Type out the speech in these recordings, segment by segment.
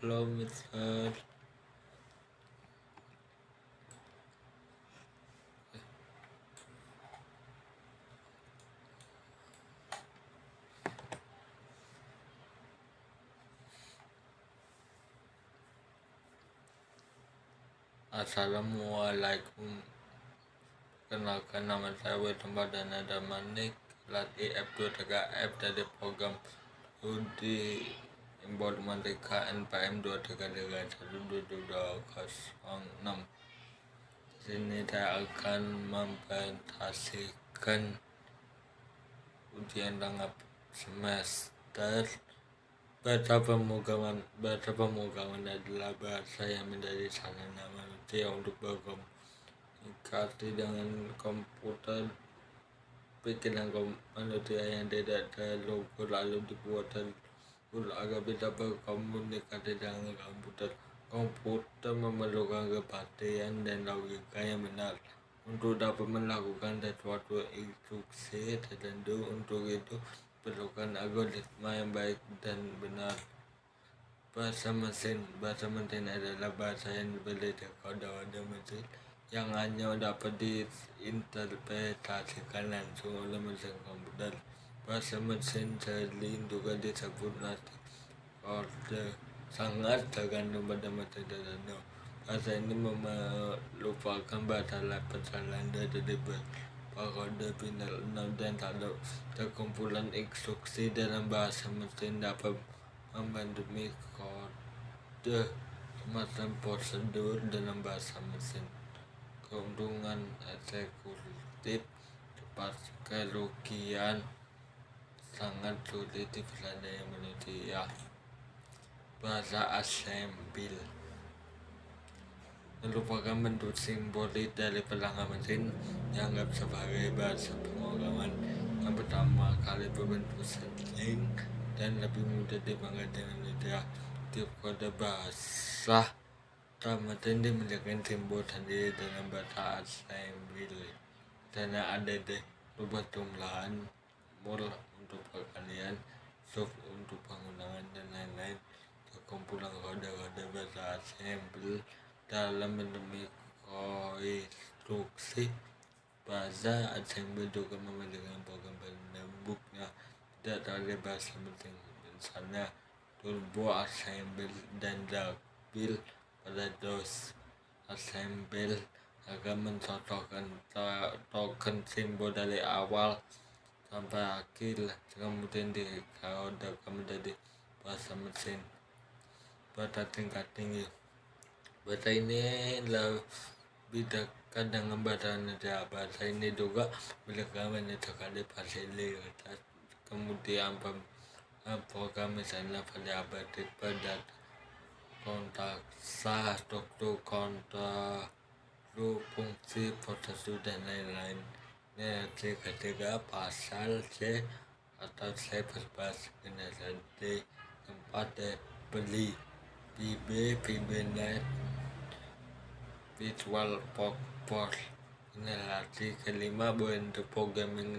Halo Mister. Assalamualaikum. Kenalkan, nama saya Wetambadana Damanik, latih F23F dari program studi Embodiment NPM 23312206. Sini saya akan mempresentasikan ujian tengah semester. Bahasa pemrograman adalah bahasa yang menjadi sarana manusia untuk berkomunikasi dengan komputer. Pikiran manusia yang tidak terukur lalu dibuat terukur agar bisa berkomunikasi dengan komputer. Komputer memerlukan kepastian dan logika yang benar untuk dapat melakukan sesuatu instruksi tertentu. Untuk itu perlukan algoritma yang baik dan benar. Bahasa mesin adalah bahasa yang berisi kode-kode mesin yang hanya dapat diinterpretasikan langsung oleh mesin komputer. Bahasa mesin sering juga disebut nasi kode, sangat tergantung pada mesin tertentu. Bahasa ini merupakan bahasa lain dari kode biner 6 dan 1. Terkumpulan instruksi dalam bahasa mesin dapat membantu kode semacam prosedur dalam bahasa mesin. Keuntungan eksekutif cepat, kerugian sangat sulit dipelajari manusia. Bahasa assembly merupakan bentuk simbolis dari perangkat mesin dianggap sebagai bahasa pemrograman yang pertama kali berbentuk string dan lebih mudah dimengerti manusia. Tiap kode bahasa mesin dimiliki simbol sendiri dalam bahasa assembly. Misalnya ADD untuk perjumlahan, mul untuk perkalian, sub untuk pengulangan, dan lain-lain. Kumpulan kode-kode bahasa assembly dalam bentuk instruksi. Bahasa assembly juga memiliki program penembuknya tidak dari bahasa mesin, misalnya turbo assembly dan double pada DOS assembly agar mencocokkan token simbol dari awal sampai akhir, kemudian dikodekan menjadi bahasa mesin. Bahasa tingkat tinggi, bahasa ini lebih dekat dengan bahasa Indonesia. Bahasa ini juga memiliki sekali fasilitas, kemudian program misalnya variabel tipe dan kontaksa, struktur kontak, fungsi, prosedur, dan lain-lain. Ketiga, pasal C atau C++, generasi 4 beli VBNet, Visual Workforce. Generasi kelima bentuk programming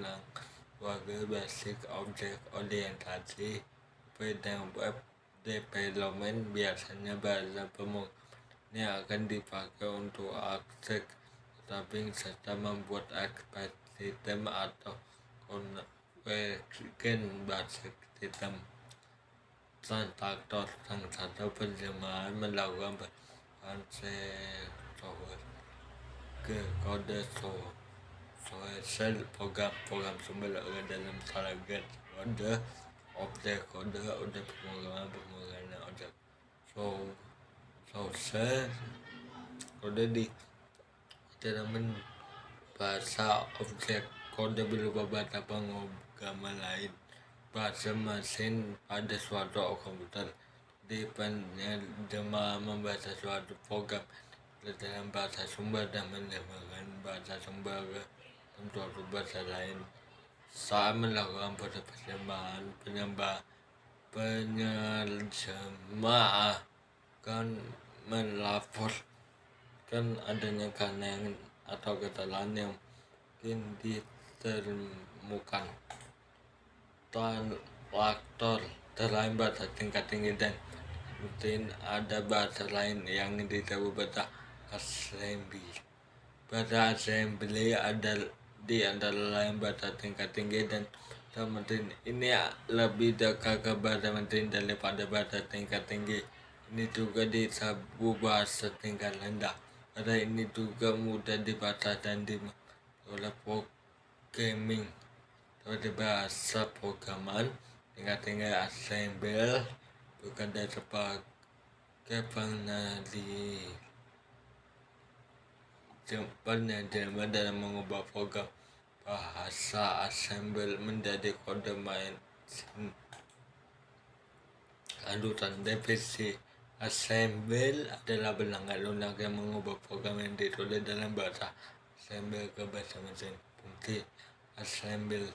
language basic object orientasi, dan web development. Biasanya bahasa pemrograman ini akan dipakai untuk akses database serta membuat expert system atau konvergen basis sistem transaktor. Satu penjemahan melakukan perubahan software ke kode shell program sumber dalam target kode objek pemrograman objek source kode di dalam bahasa objek kode berupa bahasa pemrograman lain. Bahasa mesin pada suatu komputer di penerjemah membaca suatu program dalam bahasa sumber dan menerjemahkan bahasa sumber ke suatu bahasa lain. Saat melakukan proses penerjemahan melaporkan adanya keanehan atau kesalahan yang mungkin ditemukan. Transaktor terlambat tingkat tinggi dan mungkin ada bahasa lain yang disebut bahasa assembly. Bahasa assembly di antara lain bahasa tingkat tinggi dan Mandarin. Ini lebih dekat ke bahasa Mandarin daripada bahasa tingkat tinggi. Ini juga disebut bahasa tingkat rendah. Bahasa ini juga mudah dibaca dan oleh programming. Seperti bahasa programan tingkat tinggi assembly bekerja sebagai peneliti dalam mengubah program bahasa assembly menjadi kode mesin. Lanjutan definisi assembly adalah bilangan lunak yang mengubah program yang ditulis dalam bahasa assembly ke bahasa mesin. Fungsi assembly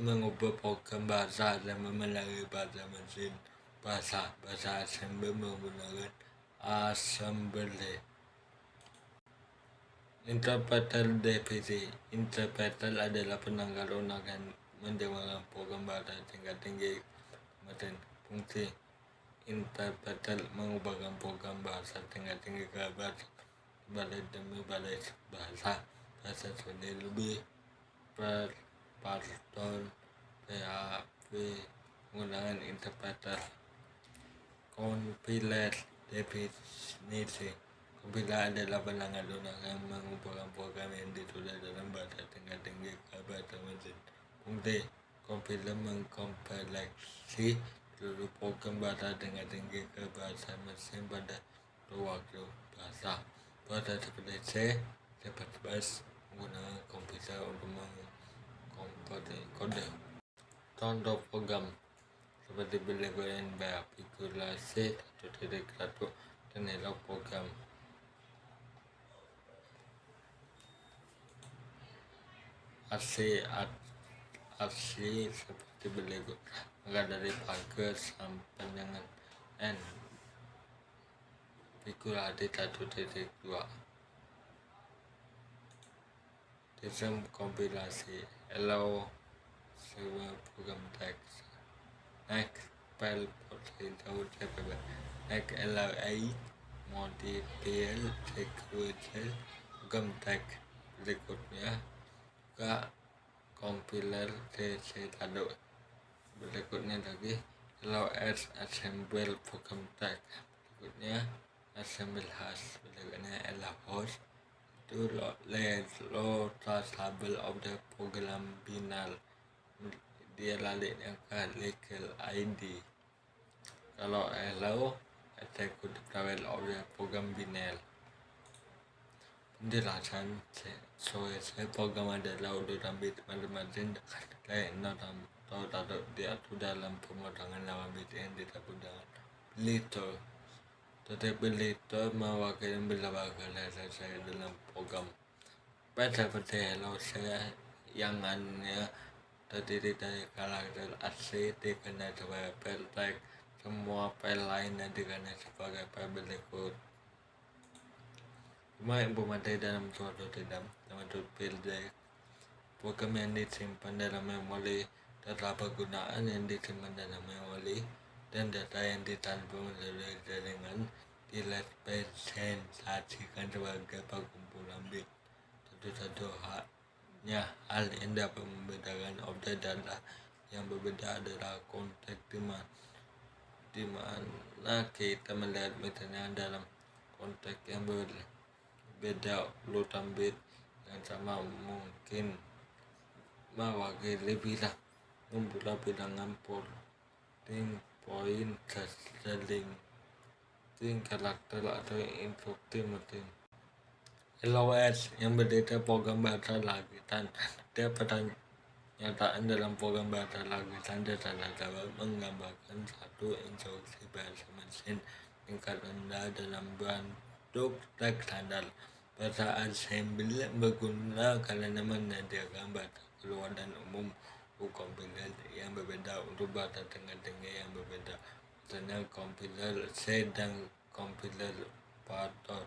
mengubah program bahasa assembly melalui bahasa mesin. Bahasa assembly menggunakan assembly. Interpreter definisi. Interpreter adalah penanggal lunak yang menjalankan program bahasa tingkat tinggi mesin. Fungsi interpreter mengubahkan program bahasa tingkat tinggi ke bahasa balik demi balik bahasa seperti lebih Python, PHP menggunakan interpreter. Compiler definisi. Compiler adalah bilangan lunak yang mengubahkan program yang ditulis dalam bahasa tingkat tinggi ke bahasa mesin. Fungsi compiler mengkompilasi seluruh program bahasa tingkat tinggi ke bahasa mesin pada waktu bahasa seperti C, C++ menggunakan komputer untuk mengkompilasi kode. Contoh program seperti Boolean verifikasi 1.1 dan hello program. Asli seperti berikut, maka dari pagar sampai dengan N fikulasi 1.2. Sistem kompilasi allow sebuah program teks next file potential capable next LRA modify security program teks berikutnya juga compiler C1 berikutnya lagi LOS assemble program tag berikutnya assemble hash berikutnya LHOST itu table of the program binal dia laliknya ke legal ID. Kalau hello execute table of the program binal. Penjelasan selesai program adalah urutan bit masing-masing lain atau diatur dalam pemotongan nama bit yang disebut dengan liter. Tetapi liter mewakili berbagai letter dalam program. Pada seperti hello saya yang hanya terdiri dari karakter asli dikenal sebagai file text. Semua file lainnya dikenal sebagai file berikut. Semua informasi dalam suatu sistem termasuk file text, program yang disimpan dalam memori, data penggunaan yang disimpan dalam memori, dan data yang ditransfer melalui jaringan direpresentasikan sebagai perkumpulan bit. Satu-satu hal yang dapat membedakan objek data yang berbeda adalah konteks di mana kita melihat misalnya dalam konteks yang berbeda urutan bit yang sama mungkin mewakili bilangan floating point, string karakter atau instruksi mesin. LOS yang berdata program bahasa langitan. Setiap pernyataan dalam program bahasa langitan dapat menggambarkan satu instruksi bahasa mesin tingkat rendah dalam bentuk teks standar. Bahasa assembly berguna karena menyediakan bahasa keluar dan umum kompiler yang berbeda untuk bahasa tingkat tinggi yang berbeda. Misalnya kompiler C dan kompiler Python.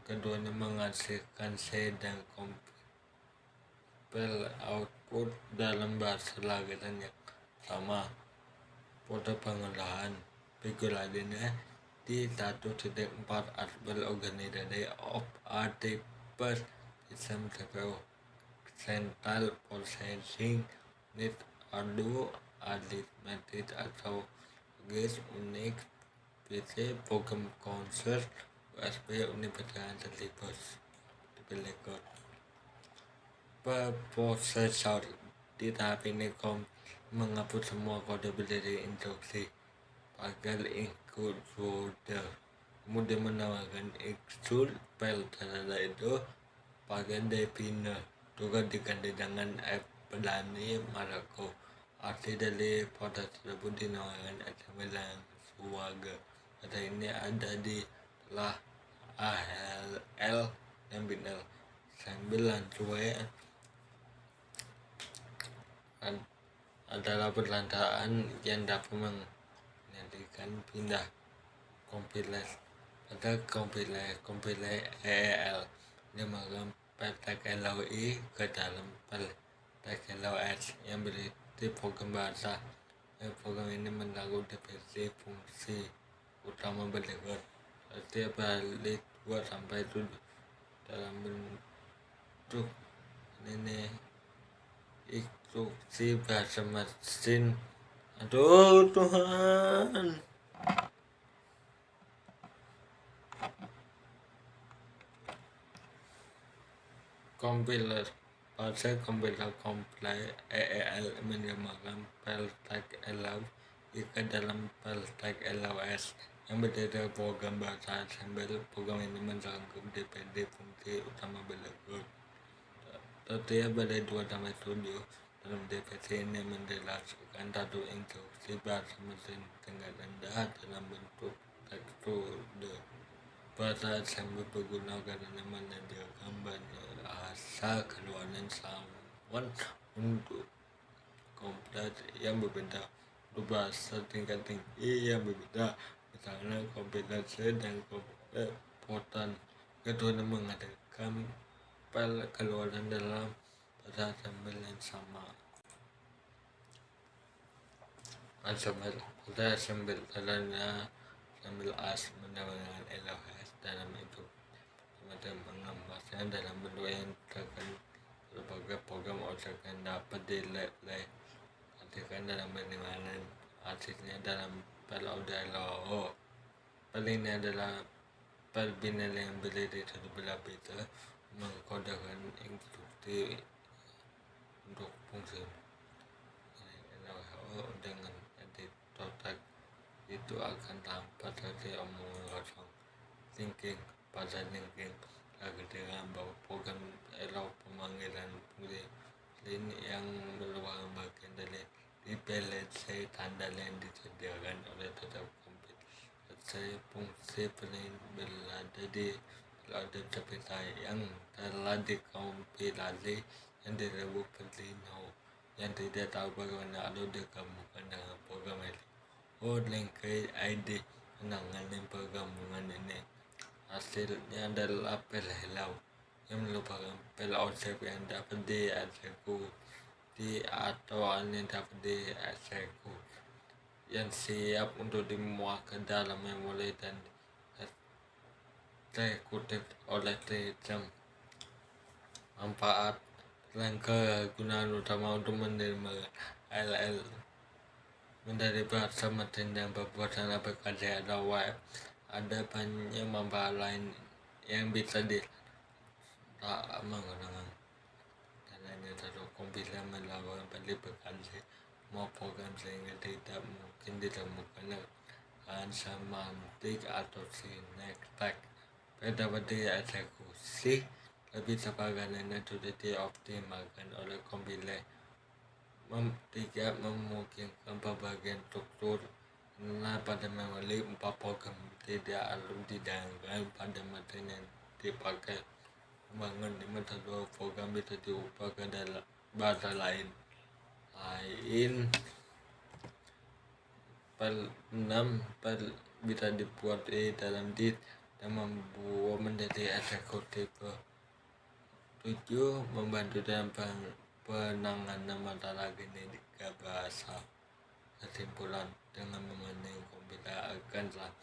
Keduanya menghasilkan C dan compile output dalam bahasa langitan yang sama. Pada pengolahan spekulasinya di 1.4 artikel Organization of Artificial System CPU Central Processing Unit atau Arithmetic atau Guess Unix PC Program Console USB Universal Developer Prosesor di tahap ini menghapus semua kode berdiri instruksi agar extruder kemudian menawarkan extrude file data itu pakai definer juga diganti dengan Pelani Marco. Arti dari proses tersebut dinawarkan XML dan Swagger. Data ini ada di lah ALL dan Binel sambil lancuai adalah perlantaan yang dapat menjadikan pindah kompilasi pada kompilasi EL yang menggunakan tag LOI ke dalam tag LOS yang berarti program bahasa. Program ini melakukan definisi fungsi utama berikut. Setiap balik 2-7 dalam bentuk ini instruksi bahasa mesin. Aduh Tuhan. Compiler bahasa kompiler EEL menyamakan file tag LOS ke dalam file tag LOS yang berbeda program bahasa sambil program ini mencakup DPD fungsi utama berikut. Terdapat pada 2-7 dalam DPC ini menjelaskan satu instruksi bahasa mesin tingkat rendah dalam bentuk tekstur. Bahasa sambil berguna karena menyediakan banyak bahasa keluaran sawan untuk komputer yang berbeda, untuk bahasa tingkat tinggi yang berbeda, misalnya komputer dan komputer potan. Keduanya mengadakan file keluaran dalam bahasa sambil yang sama. Bahasa sambil dalamnya sambil as mendapatkan LOS dalam itu kemudian mengemasnya dalam bentuk yang terkait berbagai program ocekan dapat diartikan dalam penilaian hasilnya dalam file audio. File ini adalah file binary yang berdiri dari belah bit mengkodekan instruksi untuk fungsi dengan editor tag itu akan tanpa terjadi omongan kosong. Thinking pada thinking dengan bahwa program pemanggilan fungsi ini yang merupakan bagian dari dependensi tanda yang disediakan oleh tetap komputer. Fungsi berada di ada seperti yang telah dikompilasi yang disebut Pelino yang tidak tahu bagaimana ada digabungkan dengan program ini. Link ID menangani pergabungan ini. Hasilnya adalah file hello yang merupakan file OCP yang dapat dieksekusi atau yang dapat dieksekusi yang siap untuk dimuat ke dalam memori dan dieksekusi oleh sistem. Manfaat dan kegunaan utama untuk menerima LL menjadi bahasa mesin yang berbuatan aplikasi atau web. Ada banyak manfaat lain yang bisa menggunakan caranya satu kompiler melakukan verifikasi mau program sehingga tidak mungkin ditemukan dengan semantik atau sintaktik dapat dieksekusi lebih sebagainya sudah dioptimalkan oleh kompiler. Tidak memungkinkan pembagian struktur pada memori 4 program tidak harus didanggalkan pada mesin yang dipakai. Membangun 5 program bisa diubah ke dalam bahasa lain. File 6 bisa dibuat di dalam disk dan membuat menjadi eksekutif. 7. Membantu dalam penanganan masalah genetika bahasa. Kesimpulan, dengan memenuhi komputer akan sangat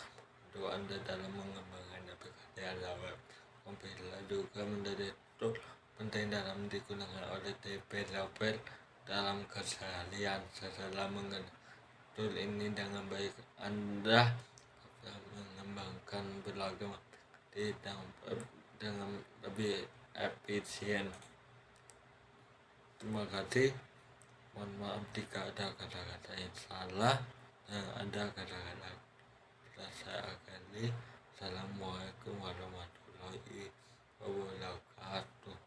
membantu Anda dalam mengembangkan aplikasi Anda web. Komputer juga menjadi tool penting dalam digunakan oleh developer dalam keseharian. Setelah mengenal tool ini dengan baik, Anda bisa mengembangkan beragam aplikasi dengan lebih efisien. Terima kasih. Mohon maaf jika ada kata-kata yang salah dan ada kata-kata saya akhiri. Assalamualaikum warahmatullahi wabarakatuh.